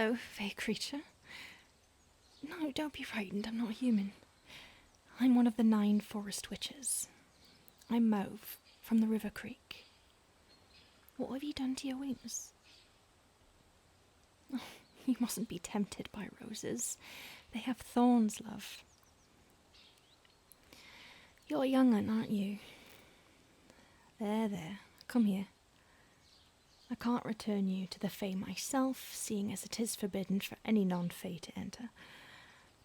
hello, fey creature. No, don't be frightened, I'm not human. I'm one of the 9 forest witches. I'm Mauve, from the River Creek. What have you done to your wings? Oh, you mustn't be tempted by roses. They have thorns, love. You're a young un, aren't you? There, come here. I can't return you to the Fae myself, seeing as it is forbidden for any non-Fae to enter.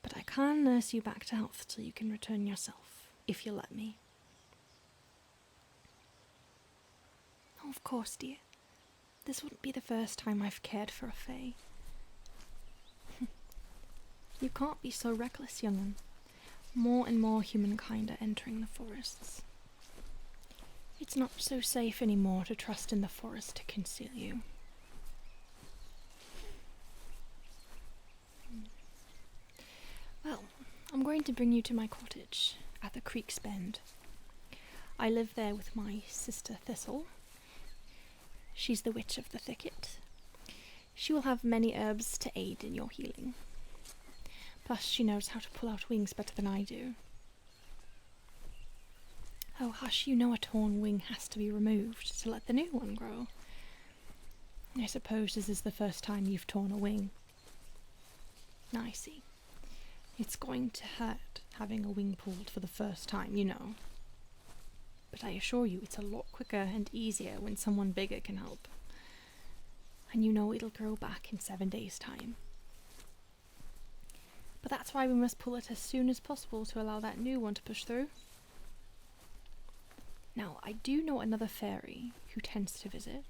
But I can nurse you back to health till you can return yourself, if you'll let me. Oh, of course, dear. This wouldn't be the first time I've cared for a Fae. You can't be so reckless, young'un. More and more humankind are entering the forests. It's not so safe anymore to trust in the forest to conceal you. Well, I'm going to bring you to my cottage at the creek's bend. I live there with my sister Thistle. She's the witch of the thicket. She will have many herbs to aid in your healing. Plus, she knows how to pull out wings better than I do. Oh, hush, you know a torn wing has to be removed to let the new one grow. I suppose this is the first time you've torn a wing. I see. It's going to hurt having a wing pulled for the first time, you know. But I assure you it's a lot quicker and easier when someone bigger can help. And you know it'll grow back in 7 days' time. But that's why we must pull it as soon as possible to allow that new one to push through. Now, I do know another fairy who tends to visit.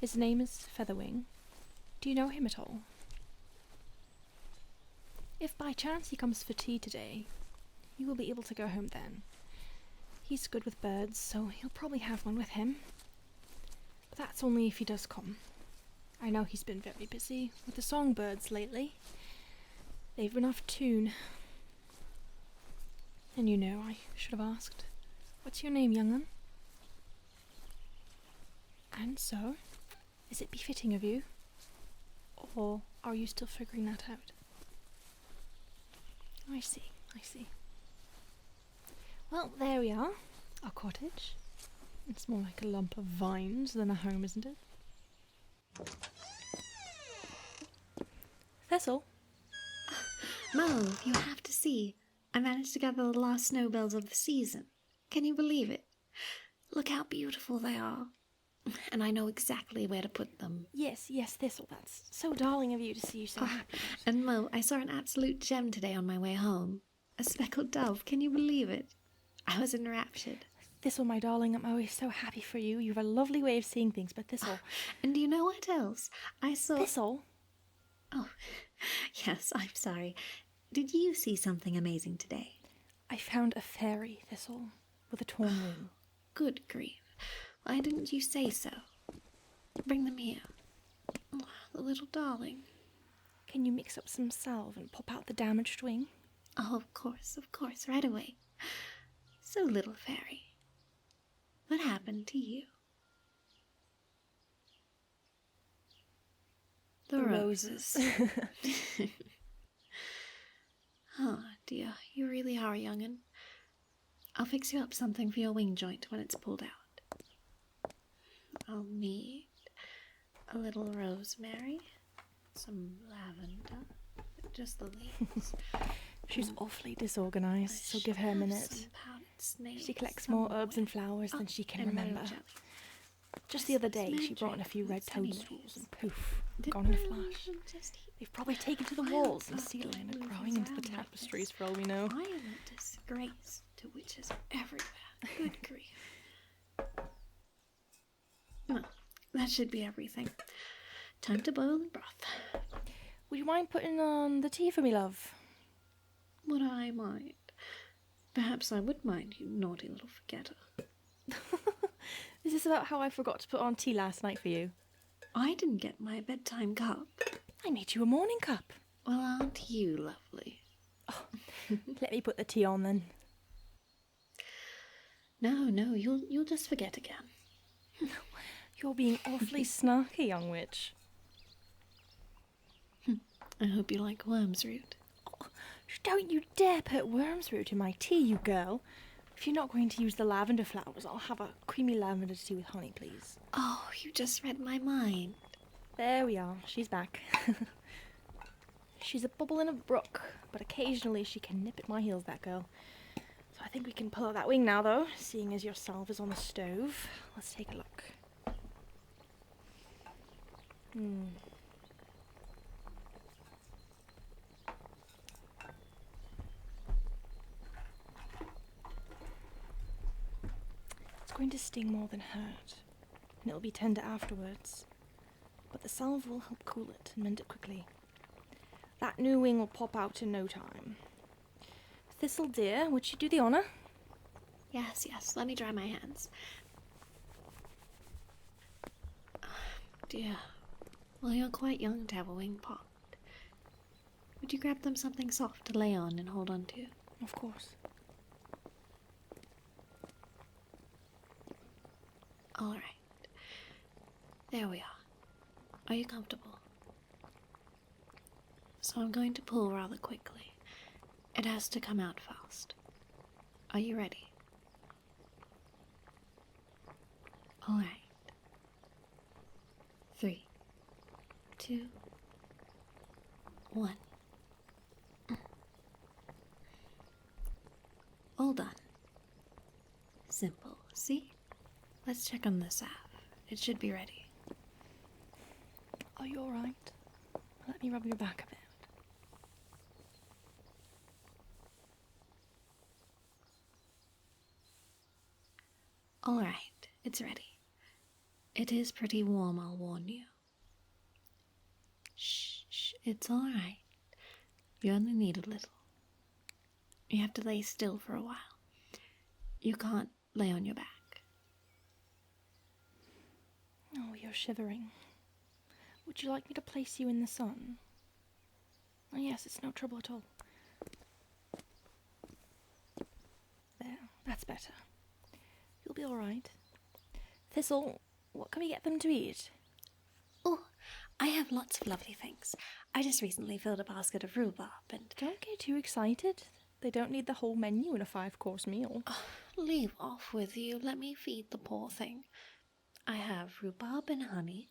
His name is Featherwing. Do you know him at all? If by chance he comes for tea today, you will be able to go home then. He's good with birds, so he'll probably have one with him. But that's only if he does come. I know he's been very busy with the songbirds lately. They've been off tune. And you know, I should have asked. What's your name, young'un? And so, is it befitting of you? Or are you still figuring that out? I see. Well, there we are. Our cottage. It's more like a lump of vines than a home, isn't it? Thistle? Mauve, you have to see. I managed to gather the last snowbells of the season. Can you believe it? Look how beautiful they are. And I know exactly where to put them. Yes, Thistle, that's so darling of you to see you so happy. And Mo, I saw an absolute gem today on my way home. A speckled dove, can you believe it? I was enraptured. Thistle, my darling, I'm always so happy for you. You have a lovely way of seeing things, but Thistle... And do you know what else? I saw... Thistle? Oh, yes, I'm sorry. Did you see something amazing today? I found a fairy, Thistle, with a torn wing. Good grief. Why didn't you say so? Bring them here. Oh, the little darling. Can you mix up some salve and pop out the damaged wing? Oh, of course, right away. So, little fairy, what happened to you? The roses. Oh, dear, you really are, young'un. I'll fix you up something for your wing joint when it's pulled out. I'll need a little rosemary, some lavender, just the leaves. She's awfully disorganised, so give her a minute. She collects more herbs and flowers than she can remember. Just the other day, she brought in a few red toadstools, and poof, gone in a flash. They've probably taken to the walls and ceiling and growing into the tapestries for all we know. I am a disgrace to witches everywhere. Good grief. Well, that should be everything. Time to boil the broth. Would you mind putting on the tea for me, love? Would I mind? Perhaps I would mind, you naughty little forgetter. Is this about how I forgot to put on tea last night for you? I didn't get my bedtime cup. I made you a morning cup. Well, aren't you lovely? Oh, let me put the tea on then. No, you'll just forget again. You're being awfully snarky, young witch. I hope you like worm's root. Oh, don't you dare put worm's root in my tea, you girl. If you're not going to use the lavender flowers, I'll have a creamy lavender tea with honey, please. Oh, you just read my mind. There we are, she's back. She's a bubble in a brook, but occasionally she can nip at my heels, that girl. So I think we can pull out that wing now, though, seeing as your salve is on the stove. Let's take a look. It's going to sting more than hurt, and it'll be tender afterwards. But the salve will help cool it and mend it quickly. That new wing will pop out in no time. Thistle, dear, would you do the honour? Yes, let me dry my hands. Dear, well, you're quite young to have a wing popped. Would you grab them something soft to lay on and hold on to? Of course. All right. There we are. Are you comfortable? So I'm going to pull rather quickly. It has to come out fast. Are you ready? All right. 3, 2, 1. All done. Simple, see? Let's check on the salve. It should be ready. Are you alright? Let me rub your back a bit. All right, it's ready. It is pretty warm, I'll warn you. Shh, it's all right. You only need a little. You have to lay still for a while. You can't lay on your back. Oh, you're shivering. Would you like me to place you in the sun? Oh, yes, it's no trouble at all. There, that's better. You'll be all right. Thistle, what can we get them to eat? Oh, I have lots of lovely things. I just recently filled a basket of rhubarb and... Don't get too excited. They don't need the whole menu in a 5-course meal. Oh, leave off with you. Let me feed the poor thing. I have rhubarb and honey,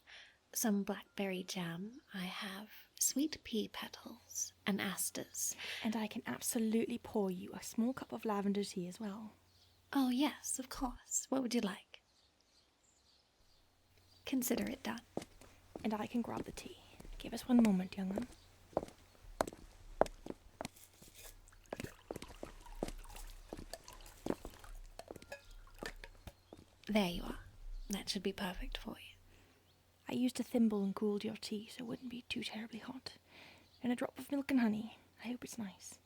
some blackberry jam. I have sweet pea petals and asters. And I can absolutely pour you a small cup of lavender tea as well. Oh, yes, of course. What would you like? Consider it done. And I can grab the tea. Give us one moment, young one. There you are. That should be perfect for you. I used a thimble and cooled your tea so it wouldn't be too terribly hot. And a drop of milk and honey. I hope it's nice.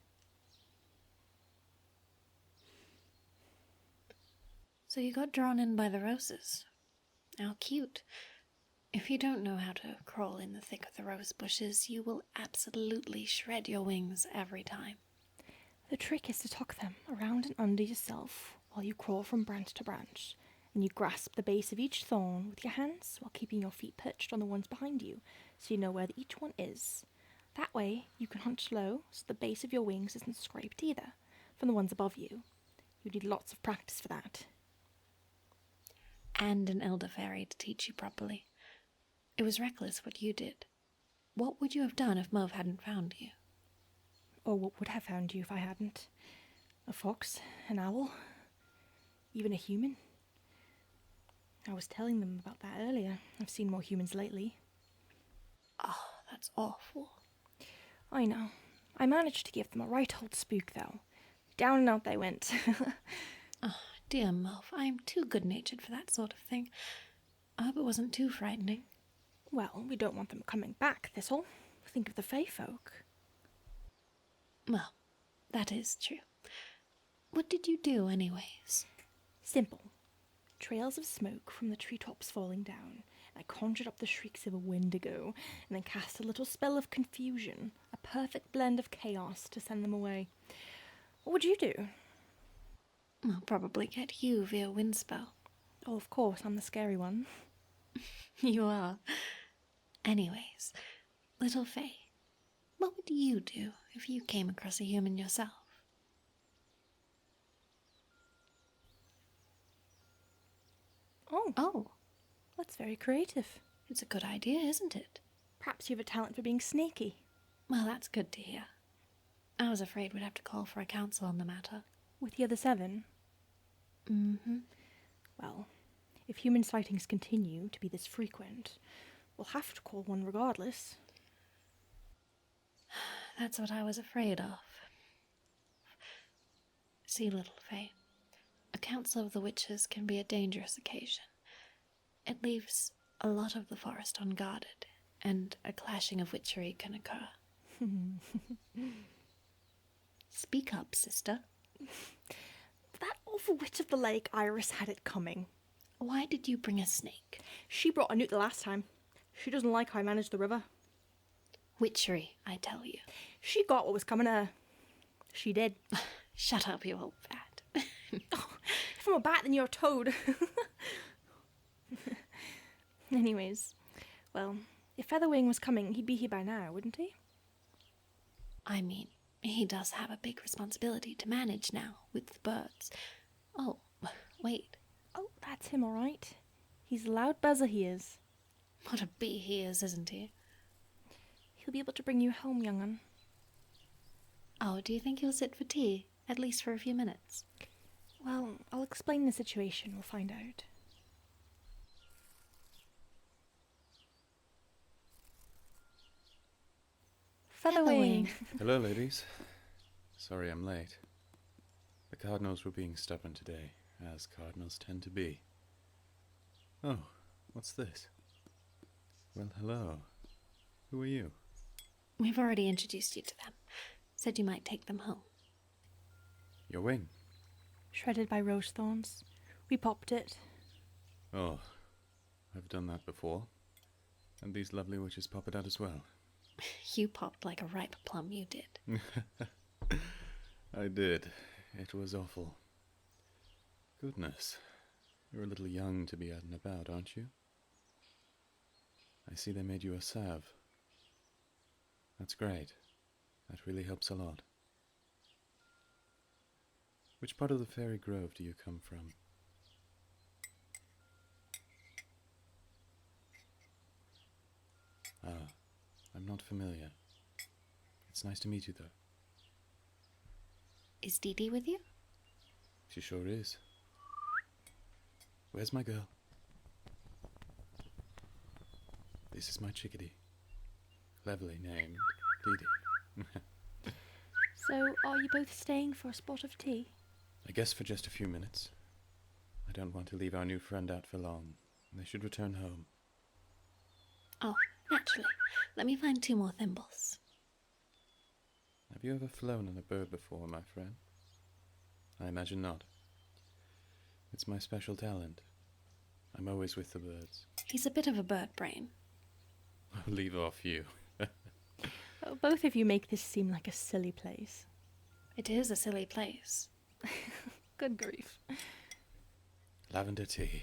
So you got drawn in by the roses. How cute. If you don't know how to crawl in the thick of the rose bushes, you will absolutely shred your wings every time. The trick is to tuck them around and under yourself while you crawl from branch to branch. And you grasp the base of each thorn with your hands while keeping your feet perched on the ones behind you so you know where each one is. That way you can hunch low so the base of your wings isn't scraped either from the ones above you. You need lots of practice for that. And an elder fairy to teach you properly. It was reckless what you did. What would you have done if Mauve hadn't found you? Or what would have found you if I hadn't? A fox, an owl, even a human? I was telling them about that earlier. I've seen more humans lately. Oh, that's awful. I know. I managed to give them a right old spook, though. Down and out they went. Oh, dear Mauve, I am too good-natured for that sort of thing. I hope it wasn't too frightening. Well, we don't want them coming back, Thistle. Think of the Fae folk. Well, that is true. What did you do, anyways? Simple. Trails of smoke from the treetops falling down. I conjured up the shrieks of a wendigo, and then cast a little spell of confusion, a perfect blend of chaos to send them away. What would you do? I'll probably get you via windspell. Oh, of course, I'm the scary one. You are. Anyways, little Fae, What would you do if you came across a human yourself? Oh, that's very creative. It's a good idea, isn't it? Perhaps you have a talent for being sneaky. Well, that's good to hear. I was afraid we'd have to call for a council on the matter. With the other 7? Mm-hmm. Well, if human sightings continue to be this frequent, we'll have to call one regardless. That's what I was afraid of. See, little Faye, a council of the witches can be a dangerous occasion. It leaves a lot of the forest unguarded, and a clashing of witchery can occur. Speak up, sister. That awful witch of the lake, Iris, had it coming. Why did you bring a snake? She brought a newt the last time. She doesn't like how I managed the river. Witchery, I tell you. She got what was coming to her. She did. Shut up, you old bat. Oh, if I'm a bat, then you're a toad. Anyways, well, if Featherwing was coming, he'd be here by now, wouldn't he? I mean, he does have a big responsibility to manage now with the birds. Oh, wait. Oh, that's him, all right. He's a loud buzzer, he is. What a bee he is, isn't he? He'll be able to bring you home, young un. Oh, do you think he'll sit for tea? At least for a few minutes? Well, I'll explain the situation. We'll find out. Featherwing. Hello, ladies. Sorry I'm late. The cardinals were being stubborn today, as cardinals tend to be. Oh, what's this? Well, hello. Who are you? We've already introduced you to them. Said you might take them home. Your wing. Shredded by rose thorns. We popped it. Oh, I've done that before. And these lovely witches pop it out as well. You popped like a ripe plum, you did. I did. It was awful. Goodness. You're a little young to be out and about, aren't you? I see they made you a salve. That's great. That really helps a lot. Which part of the fairy grove do you come from? Ah, I'm not familiar. It's nice to meet you, though. Is Dee Dee with you? She sure is. Where's my girl? This is my chickadee. Cleverly named Dee Dee. So, are you both staying for a spot of tea? I guess for just a few minutes. I don't want to leave our new friend out for long. They should return home. Oh, naturally. Let me find 2 more thimbles. Have you ever flown on a bird before, my friend? I imagine not. It's my special talent. I'm always with the birds. He's a bit of a bird brain. I'll leave off you. Oh, both of you make this seem like a silly place. It is a silly place. Good grief. Lavender tea.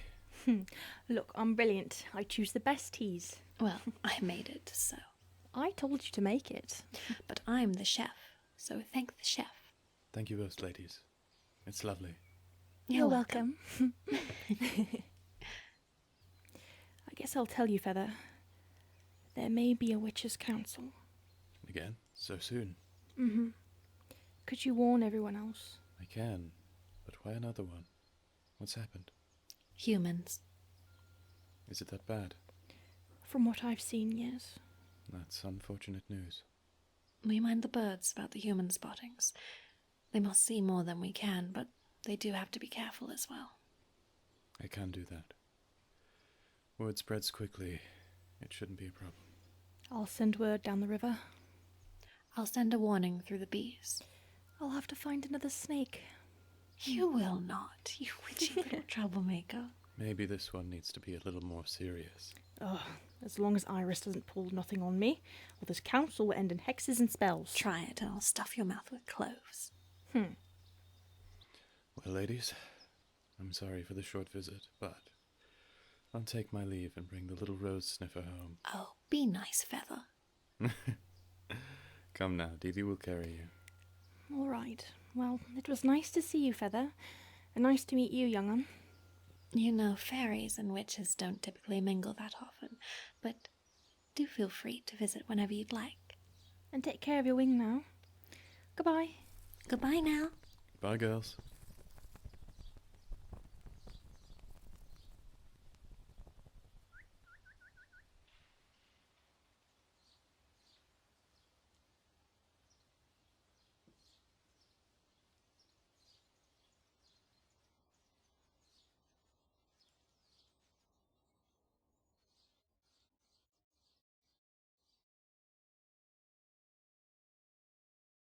Look, I'm brilliant. I choose the best teas. Well, I made it, so. I told you to make it. But I'm the chef, so thank the chef. Thank you both, ladies. It's lovely. You're welcome. I guess I'll tell you, Feather. There may be a witches' council. Again? So soon? Mm-hmm. Could you warn everyone else? I can. But why another one? What's happened? Humans. Is it that bad? From what I've seen, yes. That's unfortunate news. We mind the birds about the human spottings. They must see more than we can, but they do have to be careful as well. I can do that. Word spreads quickly. It shouldn't be a problem. I'll send word down the river. I'll send a warning through the bees. I'll have to find another snake. You will not, you witchy little troublemaker. Maybe this one needs to be a little more serious. Ugh, as long as Iris doesn't pull nothing on me, or this council will end in hexes and spells. Try it and I'll stuff your mouth with cloves. Well, ladies, I'm sorry for the short visit, but I'll take my leave and bring the little rose sniffer home. Oh, be nice, Feather. Come now, Devi will carry you. All right. Well, it was nice to see you, Feather, and nice to meet you, young un. You know, fairies and witches don't typically mingle that often, but do feel free to visit whenever you'd like. And take care of your wing now. Goodbye. Goodbye now. Bye, girls.